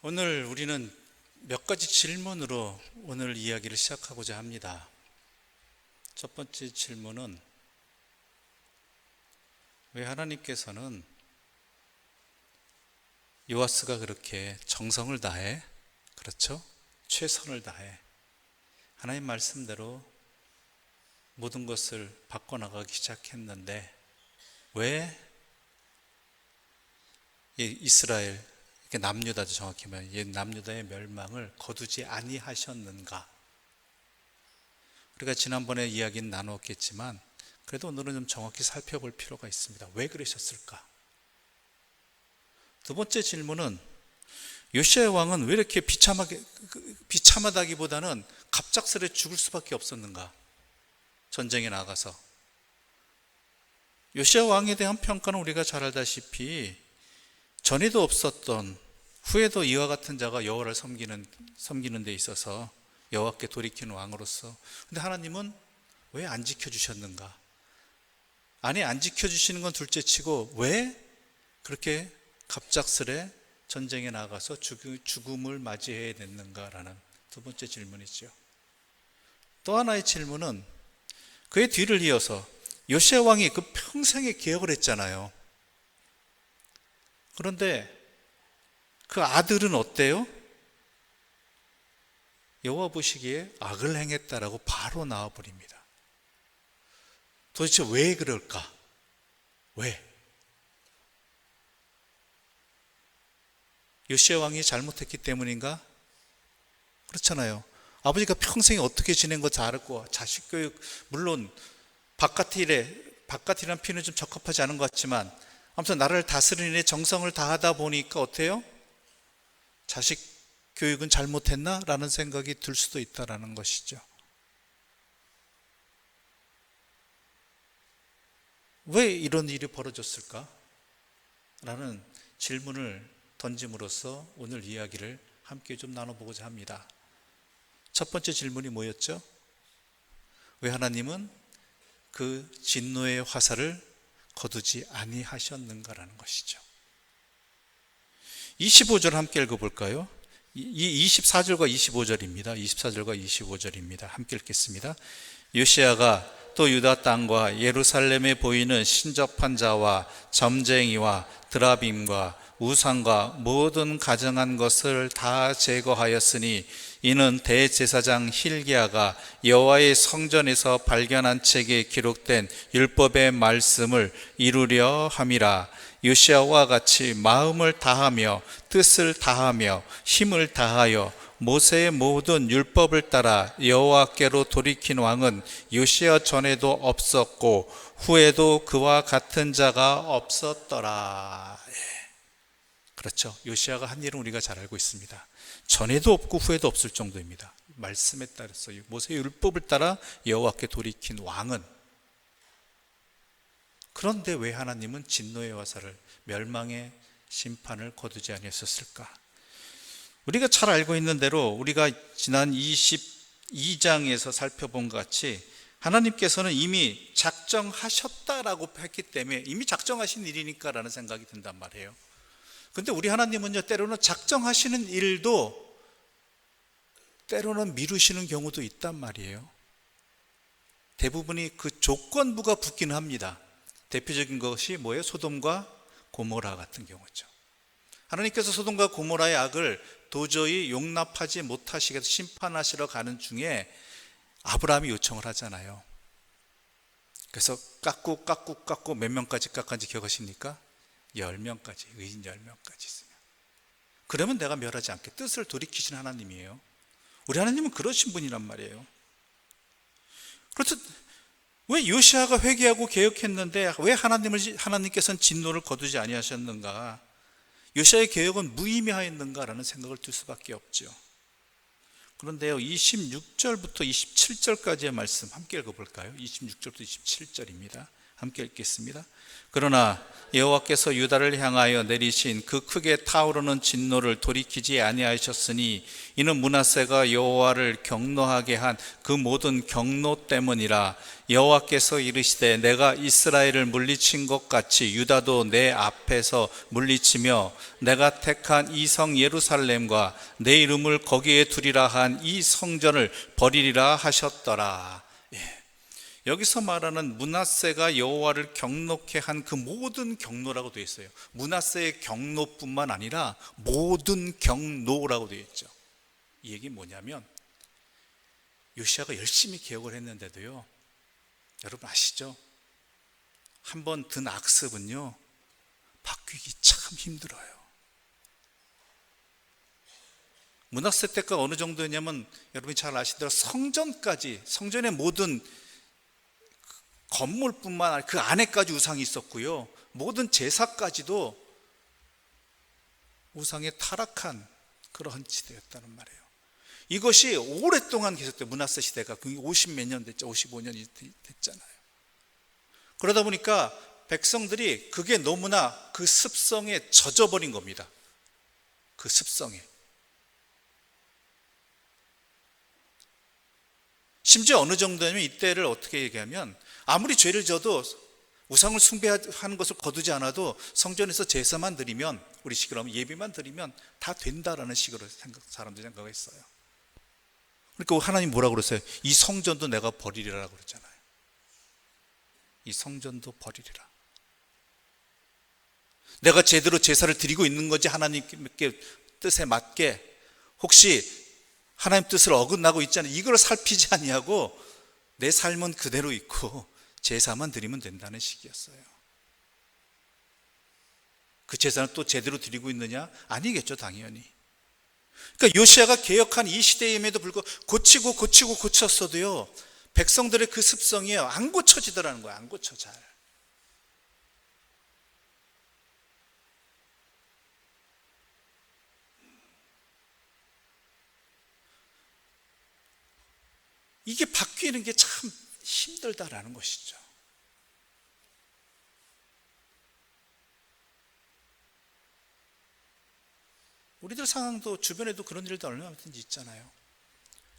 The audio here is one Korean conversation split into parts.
오늘 우리는 몇 가지 질문으로 오늘 이야기를 시작하고자 합니다. 첫 번째 질문은 왜 하나님께서는 요아스가 그렇게 정성을 다해, 그렇죠? 최선을 다해 하나님 말씀대로 모든 것을 바꿔나가기 시작했는데 왜 이스라엘, 남유다죠, 정확히 말하면 남유다의 멸망을 거두지 아니하셨는가? 우리가 지난번에 이야기는 나눴겠지만 그래도 오늘은 좀 정확히 살펴볼 필요가 있습니다. 왜 그러셨을까? 두 번째 질문은 요시야 왕은 왜 이렇게 비참하다기보다는 갑작스레 죽을 수밖에 없었는가? 전쟁에 나가서. 요시야 왕에 대한 평가는 우리가 잘 알다시피 전에도 없었던, 후에도 이와 같은 자가 여호와를 섬기는 데 있어서 여호와께 돌이키는 왕으로서. 근데 하나님은 왜 안 지켜주셨는가? 아니, 안 지켜주시는 건 둘째치고 왜 그렇게 갑작스레 전쟁에 나가서 죽음을 맞이해야 됐는가라는 두 번째 질문이죠. 또 하나의 질문은 그의 뒤를 이어서 요시야 왕이 그 평생에 개혁을 했잖아요. 그런데 그 아들은 어때요? 여호와 보시기에 악을 행했다라고 바로 나와버립니다. 도대체 왜 그럴까? 왜? 요시야 왕이 잘못했기 때문인가? 그렇잖아요. 아버지가 평생에 어떻게 지낸 거 잘 알고, 자식 교육, 물론 바깥이란 피는 좀 적합하지 않은 것 같지만 아무튼 나라를 다스리는 데 정성을 다하다 보니까 어때요? 자식 교육은 잘못했나? 라는 생각이 들 수도 있다라는 것이죠. 왜 이런 일이 벌어졌을까? 라는 질문을 던짐으로써 오늘 이야기를 함께 좀 나눠보고자 합니다. 첫 번째 질문이 뭐였죠? 왜 하나님은 그 진노의 화살을 거두지 아니하셨는가라는 것이죠. 25절 함께 읽어볼까요? 이 24절과 25절입니다. 24절과 25절입니다. 함께 읽겠습니다. 요시야가 또 유다 땅과 예루살렘에 보이는 신접한 자와 점쟁이와 드라빔과 우상과 모든 가증한 것을 다 제거하였으니 이는 대제사장 hil기야가 여호와의 성전에서 발견한 책에 기록된 율법의 말씀을 이루려 함이라. 요시야와 같이 마음을 다하며 뜻을 다하며 힘을 다하여 모세의 모든 율법을 따라 여호와께로 돌이킨 왕은 요시야 전에도 없었고 후에도 그와 같은 자가 없었더라. 그렇죠. 요시야가 한 일은 우리가 잘 알고 있습니다. 전에도 없고 후에도 없을 정도입니다. 말씀에 따라서 모세의 율법을 따라 여호와께 돌이킨 왕은. 그런데 왜 하나님은 진노의 화살을, 멸망의 심판을 거두지 아니하셨을까? 우리가 잘 알고 있는 대로 우리가 지난 22장에서 살펴본 것 같이 하나님께서는 이미 작정하셨다라고 했기 때문에 이미 작정하신 일이니까 라는 생각이 든단 말이에요. 근데 우리 하나님은요, 때로는 작정하시는 일도 때로는 미루시는 경우도 있단 말이에요. 대부분이 그 조건부가 붙기는 합니다. 대표적인 것이 뭐예요? 소돔과 고모라 같은 경우죠. 하나님께서 소돔과 고모라의 악을 도저히 용납하지 못하시겠다 심판하시러 가는 중에 아브라함이 요청을 하잖아요. 그래서 깎고 몇 명까지 깎았는지 기억하십니까? 10명까지, 의인 10명까지 있으면. 그러면 내가 멸하지 않게 뜻을 돌이키신 하나님이에요. 우리 하나님은 그러신 분이란 말이에요. 그렇죠. 왜 요시야가 회개하고 개혁했는데 왜 하나님께서는 진노를 거두지 아니하셨는가? 요시야의 개혁은 무의미하였는가라는 생각을 들 수밖에 없죠. 그런데요, 26절부터 27절까지의 말씀 함께 읽어볼까요? 26절부터 27절입니다. 함께 읽겠습니다. 그러나 여호와께서 유다를 향하여 내리신 그 크게 타오르는 진노를 돌이키지 아니하셨으니 이는 므낫세가 여호와를 경노하게 한 그 모든 경노 때문이라. 여호와께서 이르시되 내가 이스라엘을 물리친 것 같이 유다도 내 앞에서 물리치며 내가 택한 이 성 예루살렘과 내 이름을 거기에 두리라 한 이 성전을 버리리라 하셨더라. 여기서 말하는 므낫세가 여호와를 경노케 한 그 모든 경노라고 되어 있어요. 므낫세의 경노뿐만 아니라 모든 경노라고 되어 있죠. 이 얘기 뭐냐면 요시야가 열심히 개혁을 했는데도요, 여러분 아시죠? 한번 든 악습은요 바뀌기 참 힘들어요. 므낫세 때가 어느 정도였냐면 여러분이 잘 아시더라 성전까지, 성전의 모든 건물뿐만 아니라 그 안에까지 우상이 있었고요, 모든 제사까지도 우상에 타락한 그러한 시대였다는 말이에요. 이것이 오랫동안 계속돼요. 므낫세 시대가 50몇 년 됐죠. 55년이 됐잖아요. 그러다 보니까 백성들이 그게 너무나 그 습성에 젖어버린 겁니다. 그 습성에. 심지어 어느 정도냐면 이때를 어떻게 얘기하면 아무리 죄를 져도 우상을 숭배하는 것을 거두지 않아도 성전에서 제사만 드리면, 우리 식으로 하면 예배만 드리면 다 된다라는 식으로 사람들이 생각했어요. 그러니까 하나님 뭐라고 그랬어요? 이 성전도 내가 버리리라고 그랬잖아요. 이 성전도 버리리라. 내가 제대로 제사를 드리고 있는 건지 하나님께 뜻에 맞게, 혹시 하나님 뜻을 어긋나고 있잖아요. 이걸 살피지 아니하고 내 삶은 그대로 있고 제사만 드리면 된다는 식이었어요. 그 제사는 또 제대로 드리고 있느냐? 아니겠죠, 당연히. 그러니까 요시야가 개혁한 이 시대임에도 불구하고 고치고 고쳤어도요, 백성들의 그 습성이 안 고쳐지더라는 거예요. 안 고쳐 잘. 이게 바뀌는 게 참 힘들다라는 것이죠. 우리들 상황도 주변에도 그런 일도 얼마든지 있잖아요.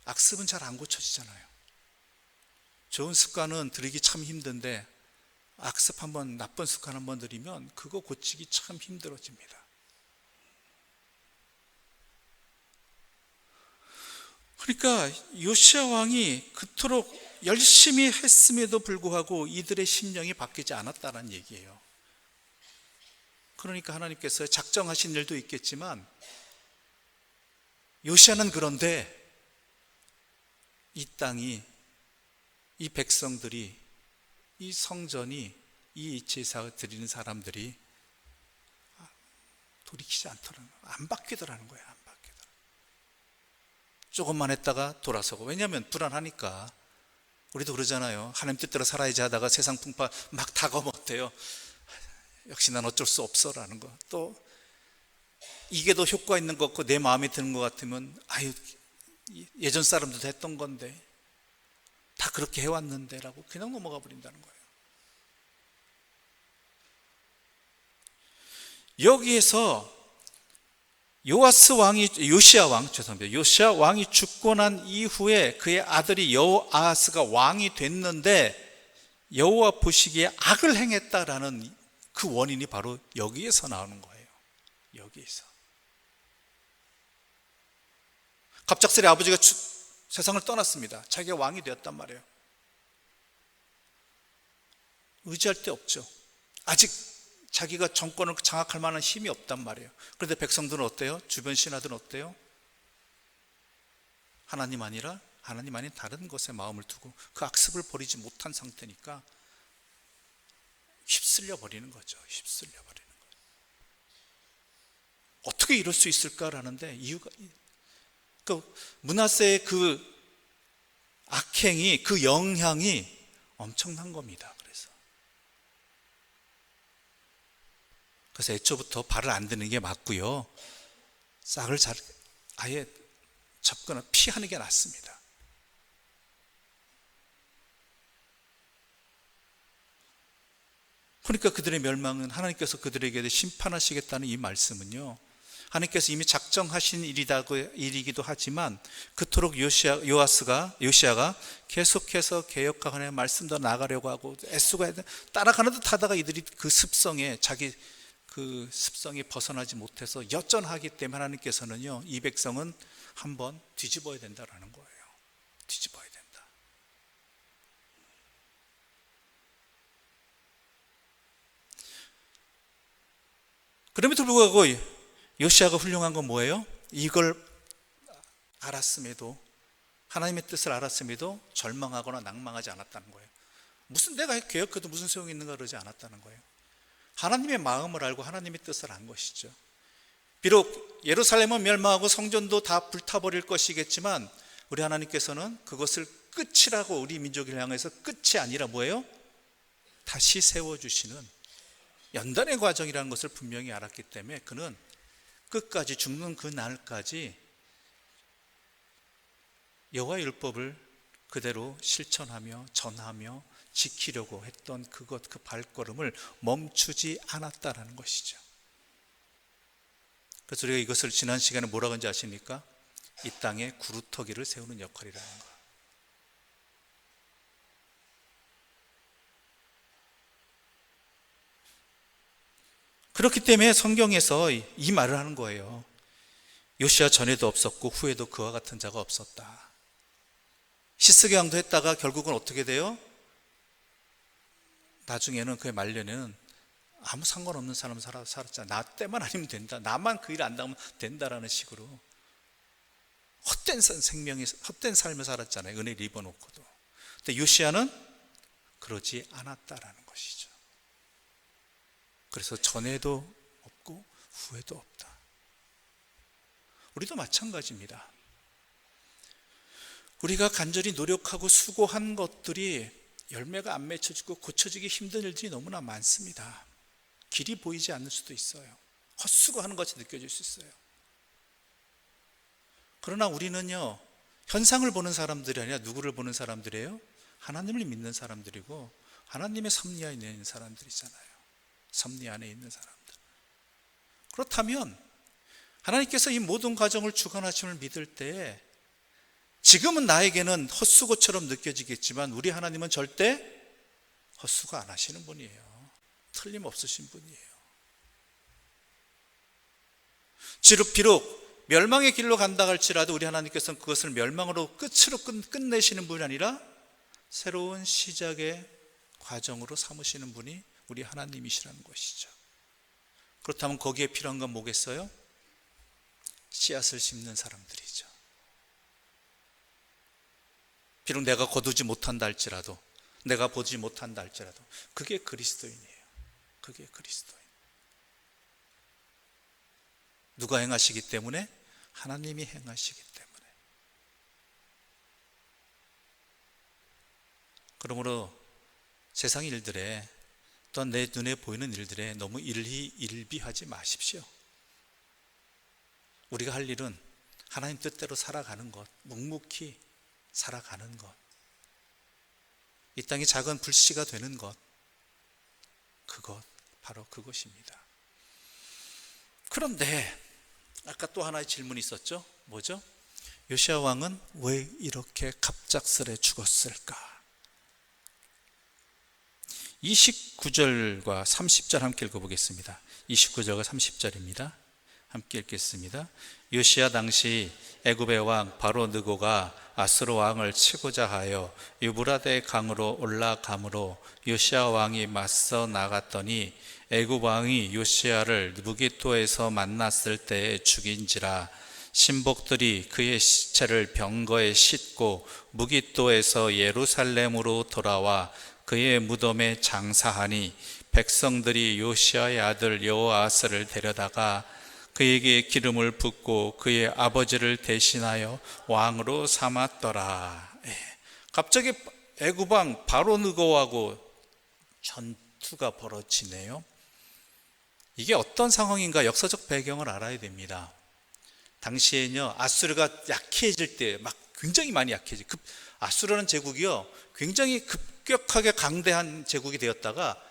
악습은 잘 안 고쳐지잖아요. 좋은 습관은 들이기 참 힘든데 악습 한번, 나쁜 습관 한번 들이면 그거 고치기 참 힘들어집니다. 그러니까 요시야 왕이 그토록 열심히 했음에도 불구하고 이들의 심령이 바뀌지 않았다는 얘기예요. 그러니까 하나님께서 작정하신 일도 있겠지만 요시야는 그런데 이 땅이, 이 백성들이, 이 성전이, 이 제사 드리는 사람들이 돌이키지 않더라는 거예요. 안 바뀌더라는 거예요. 안 바뀌더라. 조금만 했다가 돌아서고. 왜냐하면 불안하니까. 우리도 그러잖아요. 하나님 뜻대로 살아야지 하다가 세상 풍파 막 다가오면 어때요? 역시 난 어쩔 수 없어라는 거. 또 이게 더 효과 있는 것 같고 내 마음에 드는 것 같으면 아유, 예전 사람들도 했던 건데, 다 그렇게 해왔는데 라고 그냥 넘어가 버린다는 거예요. 여기에서 요시야 왕이 죽고 난 이후에 그의 아들이 여호아하스가 왕이 됐는데 여호와 보시기에 악을 행했다라는 그 원인이 바로 여기에서 나오는 거예요. 여기에서. 갑작스레 아버지가 세상을 떠났습니다. 자기가 왕이 되었단 말이에요. 의지할 데 없죠. 아직 자기가 정권을 장악할 만한 힘이 없단 말이에요. 그런데 백성들은 어때요? 주변 신하들은 어때요? 하나님 아닌 다른 것에 마음을 두고 그 악습을 버리지 못한 상태니까 휩쓸려 버리는 거죠. 휩쓸려 버리는 거예요. 어떻게 이럴 수 있을까라는데 이유가, 므낫세의 그 악행이, 그 영향이 엄청난 겁니다. 그래서 애초부터 발을 안 드는 게 맞고요, 싹을 아예 접근을 피하는 게 낫습니다. 그러니까 그들의 멸망은 하나님께서 그들에게 심판하시겠다는 이 말씀은요, 하나님께서 이미 작정하신 일이기도 하지만 그토록 요시아가 계속해서 개혁과 하나님의 말씀도 나가려고 하고 애쓰고 따라가는 듯 하다가 이들이 그 습성에 자기 그 습성이 벗어나지 못해서 여전하기 때문에 하나님께서는요, 이 백성은 한번 뒤집어야 된다라는 거예요. 뒤집어야 된다. 그럼에도 불구하고 요시아가 훌륭한 건 뭐예요? 이걸 알았음에도, 하나님의 뜻을 알았음에도 절망하거나 낭망하지 않았다는 거예요. 무슨 내가 개혁해도 무슨 소용이 있는가 그러지 않았다는 거예요. 하나님의 마음을 알고 하나님의 뜻을 안 것이죠. 비록 예루살렘은 멸망하고 성전도 다 불타버릴 것이겠지만 우리 하나님께서는 그것을 끝이라고, 우리 민족을 향해서 끝이 아니라 뭐예요? 다시 세워주시는 연단의 과정이라는 것을 분명히 알았기 때문에 그는 끝까지, 죽는 그 날까지 여호와의 율법을 그대로 실천하며 전하며 지키려고 했던 그 발걸음을 멈추지 않았다라는 것이죠. 그래서 우리가 이것을 지난 시간에 뭐라고 하는지 아십니까? 이 땅에 구루터기를 세우는 역할이라는 거. 그렇기 때문에 성경에서 이 말을 하는 거예요. 요시아 전에도 없었고 후에도 그와 같은 자가 없었다. 시스기 왕도 했다가 결국은 어떻게 돼요? 나중에는 그의 말년에는 아무 상관없는 사람 살았잖아. 나 때만 아니면 된다. 나만 그 일 안 당하면 된다라는 식으로 헛된 삶을 살았잖아요. 은혜를 입어놓고도. 근데 요시아는 그러지 않았다라는 것이죠. 그래서 전에도 없고 후에도 없다. 우리도 마찬가지입니다. 우리가 간절히 노력하고 수고한 것들이 열매가 안 맺혀지고 고쳐지기 힘든 일들이 너무나 많습니다. 길이 보이지 않을 수도 있어요. 헛수고하는 것이 느껴질 수 있어요. 그러나 우리는요, 현상을 보는 사람들이 아니라 누구를 보는 사람들이에요? 하나님을 믿는 사람들이고 하나님의 섭리 안에 있는 사람들이잖아요. 섭리 안에 있는 사람들. 그렇다면 하나님께서 이 모든 과정을 주관하심을 믿을 때에 지금은 나에게는 헛수고처럼 느껴지겠지만 우리 하나님은 절대 헛수고 안 하시는 분이에요. 틀림없으신 분이에요. 비록 멸망의 길로 간다 할지라도 우리 하나님께서는 그것을 멸망으로 끝으로 끝내시는 분이 아니라 새로운 시작의 과정으로 삼으시는 분이 우리 하나님이시라는 것이죠. 그렇다면 거기에 필요한 건 뭐겠어요? 씨앗을 심는 사람들이죠. 비록 내가 거두지 못한다 할지라도, 내가 보지 못한다 할지라도 그게 그리스도인이에요. 그게 그리스도인. 누가 행하시기 때문에? 하나님이 행하시기 때문에. 그러므로 세상 일들에, 또한 내 눈에 보이는 일들에 너무 일비하지 마십시오. 우리가 할 일은 하나님 뜻대로 살아가는 것, 묵묵히 살아가는 것, 이 땅이 작은 불씨가 되는 것, 바로 그것입니다. 그런데 아까 또 하나의 질문이 있었죠. 뭐죠? 요시아 왕은 왜 이렇게 갑작스레 죽었을까? 29절과 30절 함께 읽어보겠습니다. 29절과 30절입니다. 함께 읽겠습니다. 요시야 당시 애굽의 왕 바로 느고가 아수르 왕을 치고자 하여 유브라데 강으로 올라가므로 요시야 왕이 맞서 나갔더니 애굽 왕이 요시야를 무기토에서 만났을 때에 죽인지라. 신복들이 그의 시체를 병거에 싣고 무기토에서 예루살렘으로 돌아와 그의 무덤에 장사하니 백성들이 요시야의 아들 여호아스를 데려다가 그에게 기름을 붓고 그의 아버지를 대신하여 왕으로 삼았더라. 갑자기 애굽 왕 바로 느고하고 전투가 벌어지네요. 이게 어떤 상황인가 역사적 배경을 알아야 됩니다. 당시에는요, 아수르가 약해질 때 막 굉장히 많이 약해져. 아수르라는 제국이요 굉장히 급격하게 강대한 제국이 되었다가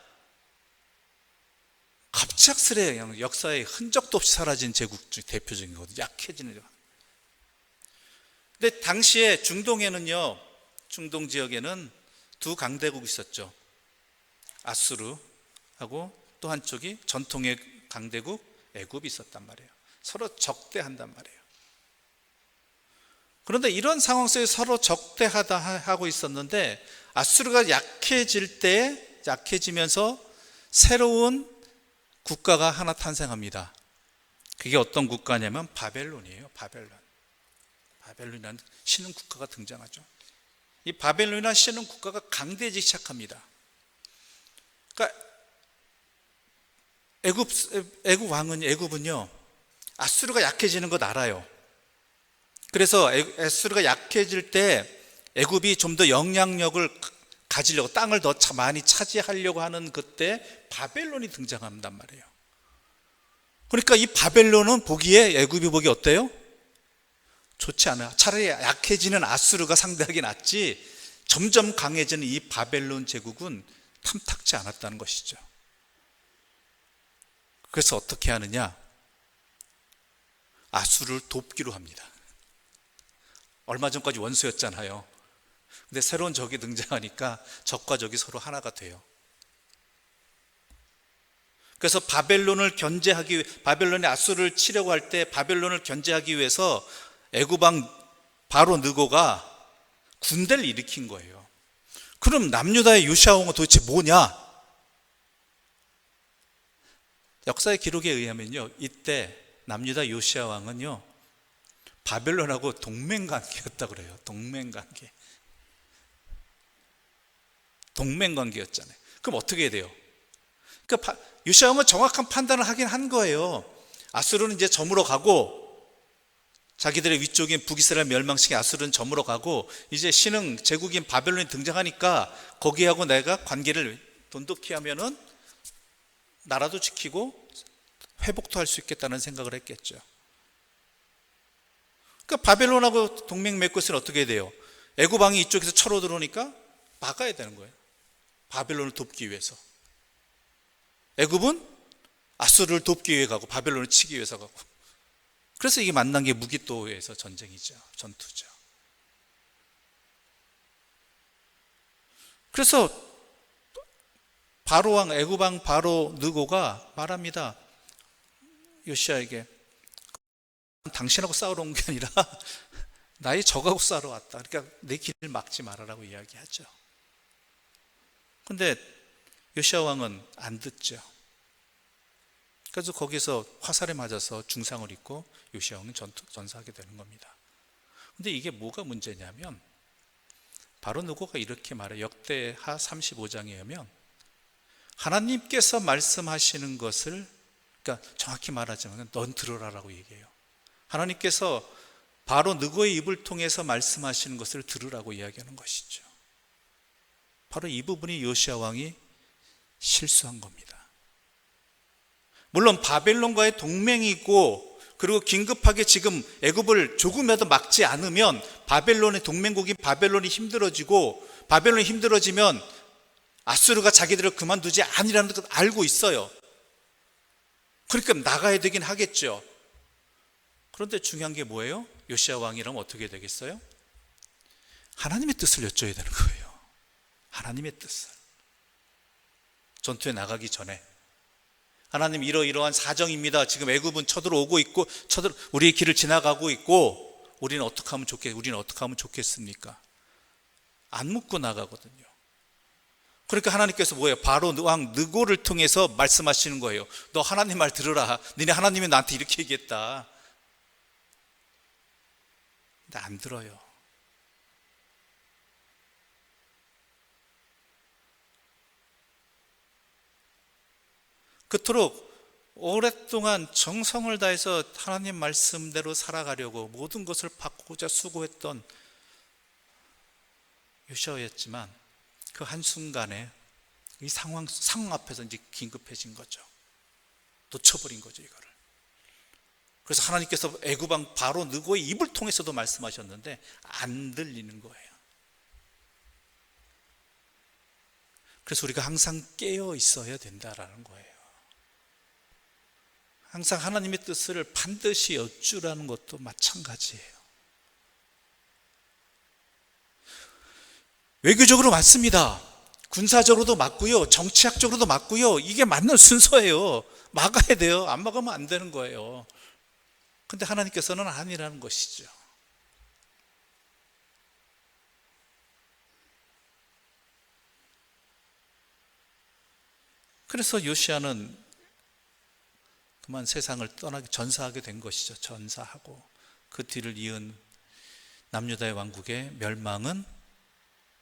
갑작스레 그냥 역사에 흔적도 없이 사라진 제국 중 대표적인 거거든요. 약해지는. 근데 당시에 중동에는요, 중동 지역에는 두 강대국이 있었죠. 아수르하고 또 한쪽이 전통의 강대국 애굽이 있었단 말이에요. 서로 적대한단 말이에요. 그런데 이런 상황 속에 서로 적대하다 하고 있었는데 아수르가 약해지면서 새로운 국가가 하나 탄생합니다. 그게 어떤 국가냐면 바벨론이에요. 바벨론이라는 신흥 국가가 등장하죠. 이 바벨론이라는 신흥 국가가 강대해지기 시작합니다. 그러니까 애굽은요, 아수르가 약해지는 것 알아요. 그래서 아수르가 약해질 때 애굽이 좀 더 영향력을 가지려고, 땅을 더 많이 차지하려고 하는 그때 바벨론이 등장한단 말이에요. 그러니까 이 바벨론은 보기에, 애굽이 보기 어때요? 좋지 않아요. 차라리 약해지는 아수르가 상대하기 낫지, 점점 강해지는 이 바벨론 제국은 탐탁지 않았다는 것이죠. 그래서 어떻게 하느냐? 아수르를 돕기로 합니다. 얼마 전까지 원수였잖아요. 근데 새로운 적이 등장하니까 적과 적이 서로 하나가 돼요. 그래서 바벨론이 아수르를 치려고 할 때 바벨론을 견제하기 위해서 애굽 왕 바로 느고가 군대를 일으킨 거예요. 그럼 남유다의 요시야 왕은 도대체 뭐냐? 역사의 기록에 의하면요, 이때 남유다 요시야 왕은요, 바벨론하고 동맹관계였다 그래요. 동맹관계였잖아요. 그럼 어떻게 해야 돼요? 그러니까 요시야 왕은 정확한 판단을 하긴 한 거예요. 아수르는 이제 저물어 가고, 자기들의 위쪽인 북이스라엘 멸망시킨 아수르는 저물어 가고, 이제 신흥 제국인 바벨론이 등장하니까 거기하고 내가 관계를 돈독히 하면은 나라도 지키고 회복도 할 수 있겠다는 생각을 했겠죠. 그러니까 바벨론하고 동맹 맺고 있으면 어떻게 돼요? 애굽 왕이 이쪽에서 쳐로 들어오니까 막아야 되는 거예요. 바벨론을 돕기 위해서. 애굽은 아수르를 돕기 위해 가고 바벨론을 치기 위해서 가고. 그래서 이게 만난 게 무기또에서 전쟁이죠. 전투죠. 그래서 바로 왕, 애굽 왕 바로 느고가 말합니다. 요시야에게, 당신하고 싸우러 온 게 아니라 나의 적하고 싸우러 왔다. 그러니까 내 길을 막지 말아라고 이야기하죠. 근데 요시야 왕은 안 듣죠. 그래서 거기서 화살에 맞아서 중상을 입고 요시야 왕은 전사하게 되는 겁니다. 근데 이게 뭐가 문제냐면, 바로 느고가 이렇게 말해요. 역대하 35장에 의하면 하나님께서 말씀하시는 것을, 그러니까 정확히 말하자면 넌 들으라라고 얘기해요. 하나님께서 바로 느고의 입을 통해서 말씀하시는 것을 들으라고 이야기하는 것이죠. 바로 이 부분이 요시야 왕이 실수한 겁니다. 물론 바벨론과의 동맹이고, 그리고 긴급하게 지금 애굽을 조금이라도 막지 않으면 바벨론의 동맹국인 바벨론이 힘들어지고, 바벨론이 힘들어지면 아수르가 자기들을 그만두지 않으라는 걸 알고 있어요. 그러니까 나가야 되긴 하겠죠. 그런데 중요한 게 뭐예요? 요시야 왕이라면 어떻게 되겠어요? 하나님의 뜻을 여쭤야 되는 거예요. 하나님의 뜻을. 전투에 나가기 전에 하나님, 이러이러한 사정입니다. 지금 애굽은 쳐들어오고 있고 우리의 길을 지나가고 있고, 우리는 어떻게 하면 좋겠습니까? 안 묻고 나가거든요. 그러니까 하나님께서 뭐예요? 바로 왕 느고를 통해서 말씀하시는 거예요. 너 하나님 말 들으라. 니네 하나님이 나한테 이렇게 얘기했다. 근데 안 들어요. 그토록 오랫동안 정성을 다해서 하나님 말씀대로 살아가려고 모든 것을 바꾸고자 수고했던 요시야였지만, 그 한순간에 이 상황 앞에서 이제 긴급해진 거죠. 놓쳐버린 거죠, 이거를. 그래서 하나님께서 애굽 왕 바로 느고의 입을 통해서도 말씀하셨는데 안 들리는 거예요. 그래서 우리가 항상 깨어 있어야 된다라는 거예요. 항상 하나님의 뜻을 반드시 여쭈라는 것도 마찬가지예요. 외교적으로 맞습니다. 군사적으로도 맞고요, 정치학적으로도 맞고요. 이게 맞는 순서예요. 막아야 돼요. 안 막으면 안 되는 거예요. 근데 하나님께서는 아니라는 것이죠. 그래서 요시야는 그만 세상을 떠나게 전사하게 된 것이죠. 전사하고 그 뒤를 이은 남유다의 왕국의 멸망은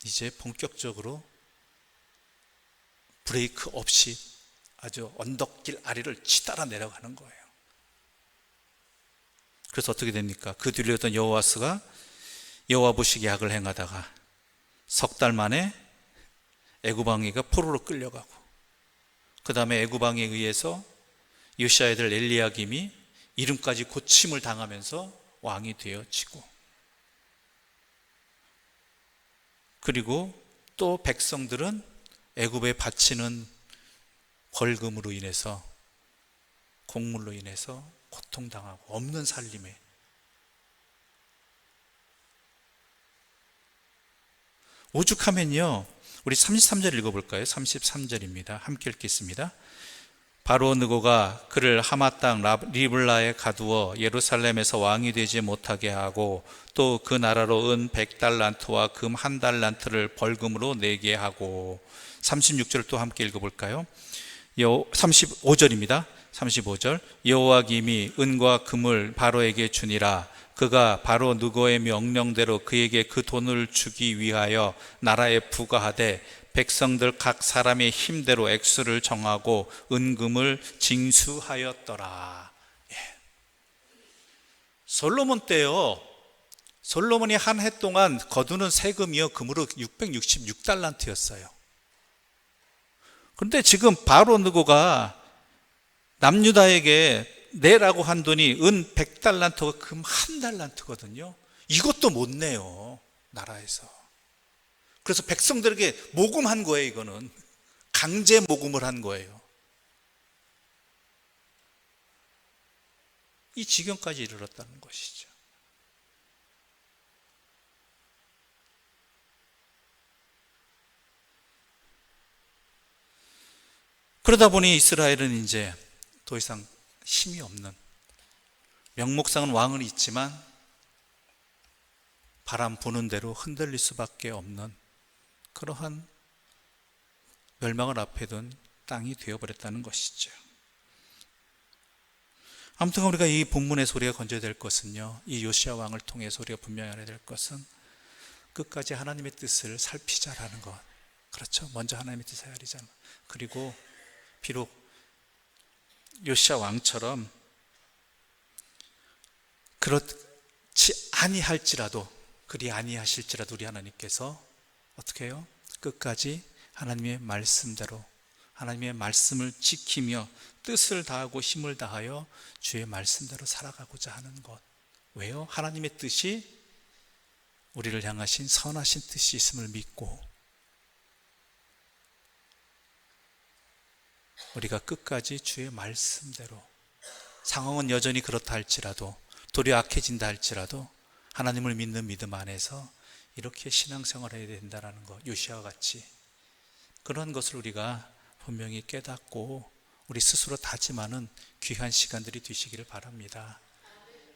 이제 본격적으로 브레이크 없이 아주 언덕길 아래를 치따라 내려가는 거예요. 그래서 어떻게 됩니까? 그 뒤를 이었던 여호와스가 여호와 보시기에 악을 행하다가 석 달 만에 애굽 왕에게 포로로 끌려가고, 그 다음에 애굽 왕에 의해서 요시야의 아들 엘리야김이 이름까지 고침을 당하면서 왕이 되어지고, 그리고 또 백성들은 애굽에 바치는 벌금으로 인해서, 곡물로 인해서 고통당하고 없는 살림에, 오죽하면요, 우리 33절 읽어볼까요? 33절입니다. 함께 읽겠습니다. 바로 느고가 그를 하마 땅 리블라에 가두어 예루살렘에서 왕이 되지 못하게 하고, 또 그 나라로 은 100달란트와 금 1달란트를 벌금으로 내게 하고. 36절 또 함께 읽어볼까요? 35절입니다. 35절. 여호와김이 은과 금을 바로에게 주니라. 그가 바로 느고의 명령대로 그에게 그 돈을 주기 위하여 나라에 부과하되, 백성들 각 사람의 힘대로 액수를 정하고 은금을 징수하였더라. 예. 솔로몬 때요, 솔로몬이 한 해 동안 거두는 세금이요, 금으로 666달란트였어요. 그런데 지금 바로 느고가 남유다에게 내라고 한 돈이 은 100달란트와 금 1달란트거든요. 이것도 못 내요, 나라에서. 그래서 백성들에게 모금한 거예요. 이거는 강제 모금을 한 거예요. 이 지경까지 이르렀다는 것이죠. 그러다 보니 이스라엘은 이제 더 이상 힘이 없는, 명목상은 왕은 있지만 바람 부는 대로 흔들릴 수밖에 없는 그러한 멸망을 앞에 둔 땅이 되어버렸다는 것이죠. 아무튼 우리가 이 본문에서 우리가 건져야 될 것은요, 이 요시야 왕을 통해서 우리가 분명히 알아야 될 것은 끝까지 하나님의 뜻을 살피자라는 것. 그렇죠? 먼저 하나님의 뜻을 알리자. 그리고 비록 요시야 왕처럼 그렇지 아니할지라도, 그리 아니하실지라도 우리 하나님께서 어떻게 해요? 끝까지 하나님의 말씀대로, 하나님의 말씀을 지키며 뜻을 다하고 힘을 다하여 주의 말씀대로 살아가고자 하는 것. 왜요? 하나님의 뜻이 우리를 향하신 선하신 뜻이 있음을 믿고, 우리가 끝까지 주의 말씀대로, 상황은 여전히 그렇다 할지라도, 도리어 악해진다 할지라도 하나님을 믿는 믿음 안에서 이렇게 신앙생활을 해야 된다는 것, 요시아와 같이 그런 것을 우리가 분명히 깨닫고 우리 스스로 다짐하는 귀한 시간들이 되시기를 바랍니다.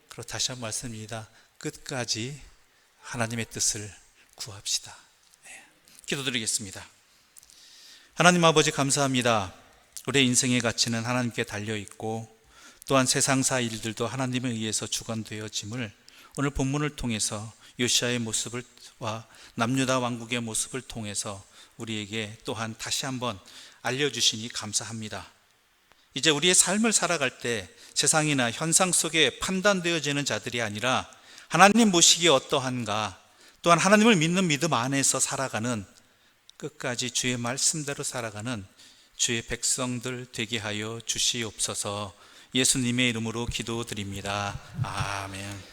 그리고 다시 한번 말씀드립니다. 끝까지 하나님의 뜻을 구합시다. 네. 기도드리겠습니다. 하나님 아버지, 감사합니다. 우리의 인생의 가치는 하나님께 달려있고, 또한 세상사 일들도 하나님에 의해서 주관되어짐을 오늘 본문을 통해서 요시아의 모습과 남유다 왕국의 모습을 통해서 우리에게 또한 다시 한번 알려주시니 감사합니다. 이제 우리의 삶을 살아갈 때 세상이나 현상 속에 판단되어지는 자들이 아니라 하나님 보시기에 어떠한가, 또한 하나님을 믿는 믿음 안에서 살아가는, 끝까지 주의 말씀대로 살아가는 주의 백성들 되게 하여 주시옵소서. 예수님의 이름으로 기도드립니다. 아멘.